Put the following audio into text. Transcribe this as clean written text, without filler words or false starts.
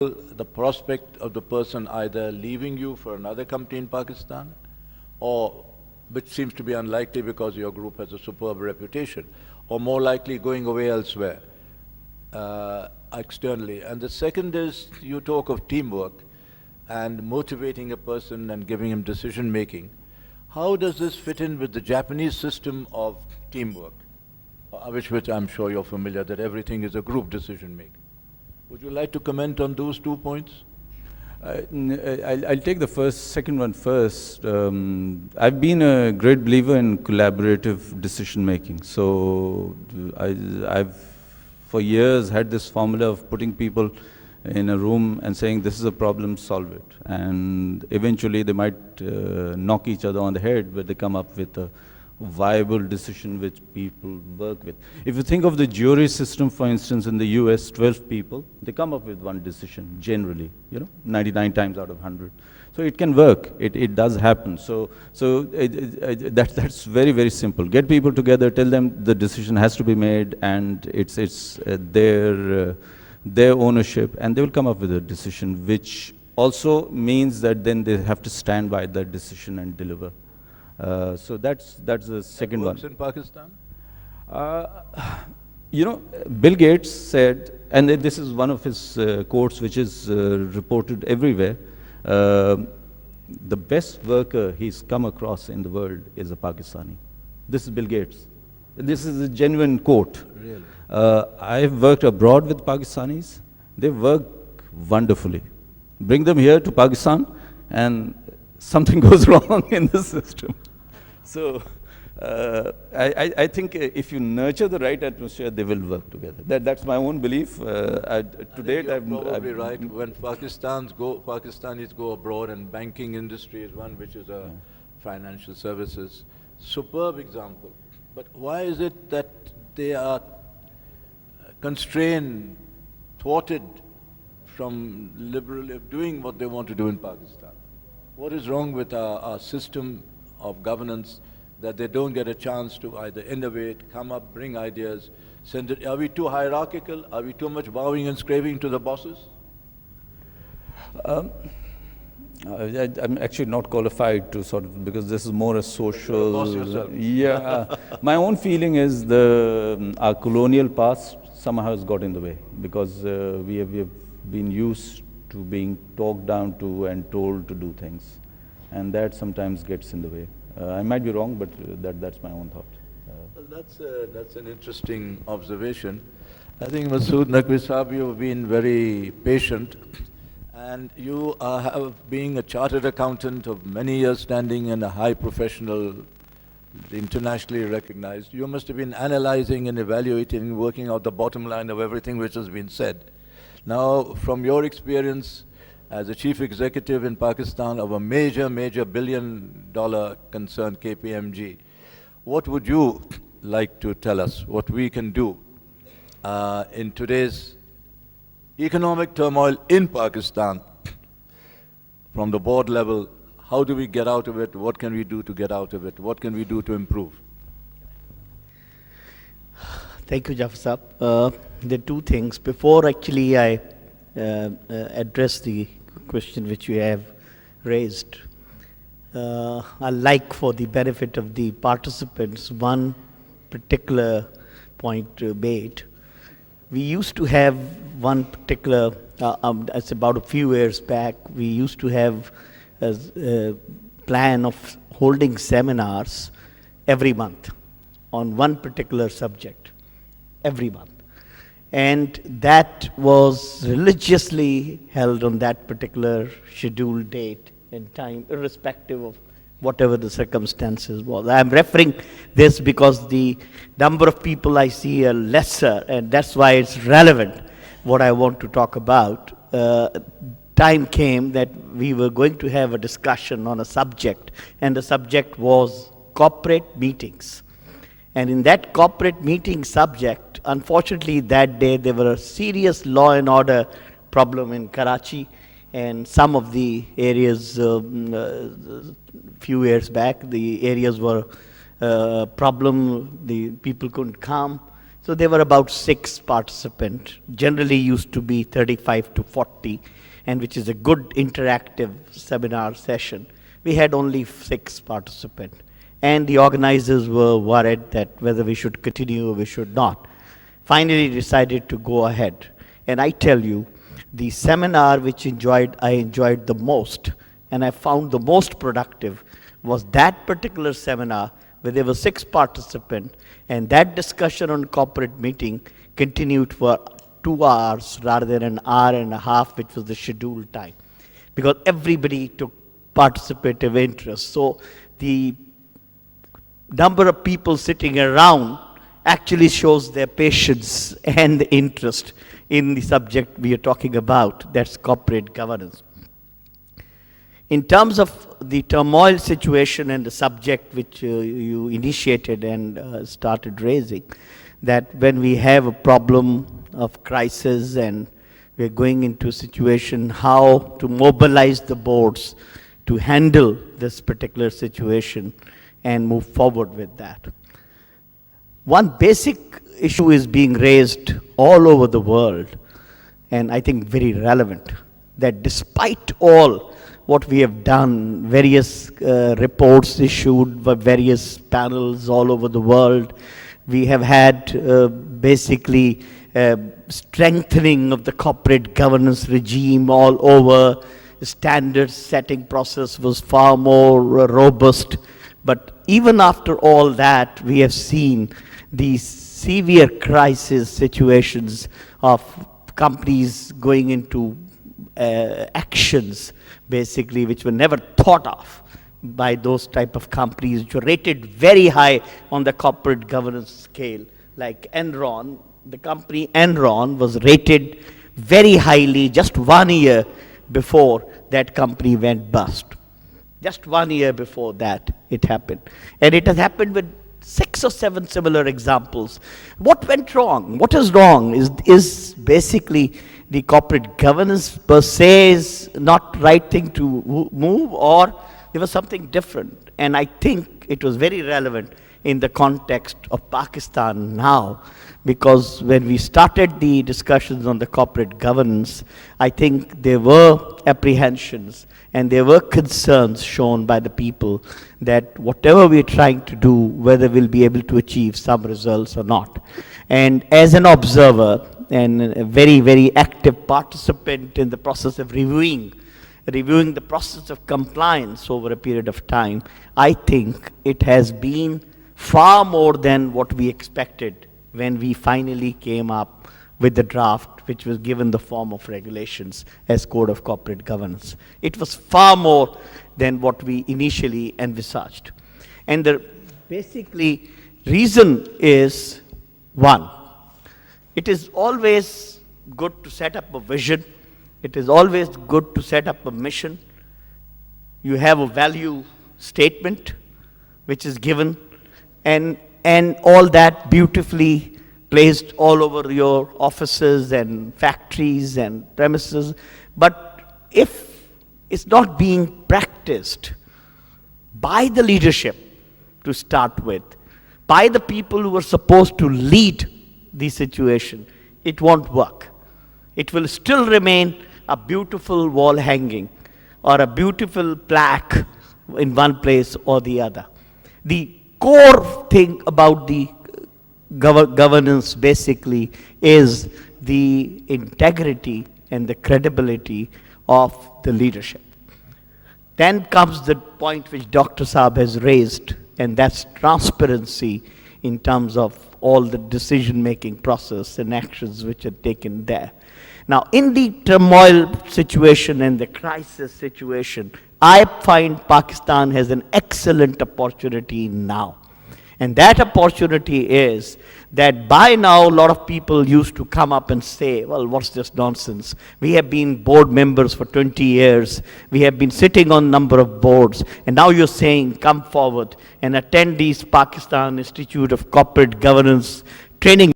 the prospect of the person either leaving you for another company in Pakistan, or, which seems to be unlikely because your group has a superb reputation, or more likely going away elsewhere, externally? And the second is, you talk of teamwork and motivating a person and giving him decision making. How does this fit in with the Japanese system of teamwork, which I'm sure you're familiar, that everything is a group decision making? Would you like to comment on those 2 points? I'll take the second one first. I've been a great believer in collaborative decision making. So I've for years had this formula of putting people in a room and saying, this is a problem, solve it. And eventually they might knock each other on the head, but they come up with a viable decision which people work with. If you think of the jury system, for instance, in the US, 12 people, they come up with one decision, generally, 99 times out of 100. So it can work, it does happen. So that's very, very simple. Get people together, tell them the decision has to be made, and it's their ownership, and they will come up with a decision, which also means that then they have to stand by that decision and deliver. So that's the second one. Works in Pakistan? Bill Gates said, and this is one of his quotes which is reported everywhere, the best worker he's come across in the world is a Pakistani. This is Bill Gates. This is a genuine quote. Really? I've worked abroad with Pakistanis. They work wonderfully. Bring them here to Pakistan and something goes wrong in the system. So I think if you nurture the right atmosphere, they will work together. That's my own belief. To date, You're probably right. When Pakistanis go abroad, and banking industry is one, which is a financial services, superb example. But why is it that they are constrained, thwarted from liberally doing what they want to do in Pakistan? What is wrong with our system of governance that they don't get a chance to either innovate, come up, bring ideas, send it? Are we too hierarchical? Are we too much bowing and scraping to the bosses? I'm actually not qualified to because this is more a social. Boss yourself. Yeah. My own feeling is our colonial past somehow has got in the way, because we have been used to being talked down to and told to do things, and that sometimes gets in the way. I might be wrong, but that's my own thought. Well, that's an interesting observation. I think, Masood Naqvi Sahab, you've been very patient, and you have, being a chartered accountant of many years standing and a high professional, internationally recognized, you must have been analyzing and evaluating, working out the bottom line of everything which has been said. Now, from your experience as a chief executive in Pakistan of a major billion-dollar concern, KPMG, what would you like to tell us what we can do in today's economic turmoil in Pakistan? From the board level, how do we get out of it? What can we do to get out of it? What can we do to improve? Thank you, Jafar Saab. There are two things. Before actually I address the question which you have raised, I like, for the benefit of the participants, one particular point made. We used to have one particular, it's about a few years back, we used to have a plan of holding seminars every month on one particular subject, every month. And that was religiously held on that particular scheduled date and time, irrespective of whatever the circumstances was. I'm referring this because the number of people I see are lesser, and that's why it's relevant what I want to talk about. Time came that we were going to have a discussion on a subject, and the subject was corporate meetings. And in that corporate meeting subject, unfortunately that day there were a serious law and order problem in Karachi, and some of the areas, few years back, the areas were problem, the people couldn't come. So there were about 6 participants, generally used to be 35 to 40, and which is a good interactive seminar session. We had only 6 participants. And the organizers were worried that whether we should continue or we should not. Finally decided to go ahead. And I tell you, the seminar which I enjoyed the most, and I found the most productive, was that particular seminar where there were 6 participants, and that discussion on corporate meeting continued for 2 hours rather than an hour and a half, which was the scheduled time, because everybody took participative interest. So the number of people sitting around actually shows their patience and interest in the subject we are talking about, that's corporate governance. In terms of the turmoil situation and the subject which you initiated and started raising, that when we have a problem of crisis and we're going into a situation, how to mobilize the boards to handle this particular situation and move forward with that. One basic issue is being raised all over the world, and I think very relevant, that despite all what we have done, various reports issued by various panels all over the world, we have had basically strengthening of the corporate governance regime all over. The standard setting process was far more robust. But even after all that, we have seen these severe crisis situations of companies going into actions, basically, which were never thought of by those type of companies, which were rated very high on the corporate governance scale. Like Enron, the company Enron was rated very highly just 1 year before that company went bust. Just 1 year before that, it happened. And it has happened with 6 or 7 similar examples. What went wrong? What is wrong is basically the corporate governance per se is not right thing to move, or there was something different. And I think it was very relevant in the context of Pakistan now, because when we started the discussions on the corporate governance, I think there were apprehensions and there were concerns shown by the people that whatever we're trying to do, whether we'll be able to achieve some results or not. And as an observer and a very, very active participant in the process of reviewing the process of compliance over a period of time, I think it has been far more than what we expected when we finally came up with the draft, which was given the form of regulations as Code of Corporate Governance. It was far more than what we initially envisaged. And the basically reason is, one, it is always good to set up a vision. It is always good to set up a mission. You have a value statement which is given, and all that beautifully placed all over your offices and factories and premises. But if it's not being practiced by the leadership to start with, by the people who are supposed to lead the situation, it won't work. It will still remain a beautiful wall hanging or a beautiful plaque in one place or the other. The core thing about the governance basically is the integrity and the credibility of the leadership. Then comes the point which Dr. Saab has raised, and that's transparency in terms of all the decision-making process and actions which are taken there. Now, in the turmoil situation and the crisis situation, I find Pakistan has an excellent opportunity now. And that opportunity is that by now a lot of people used to come up and say, well, what's this nonsense? We have been board members for 20 years. We have been sitting on a number of boards. And now you're saying, come forward and attend these Pakistan Institute of Corporate Governance training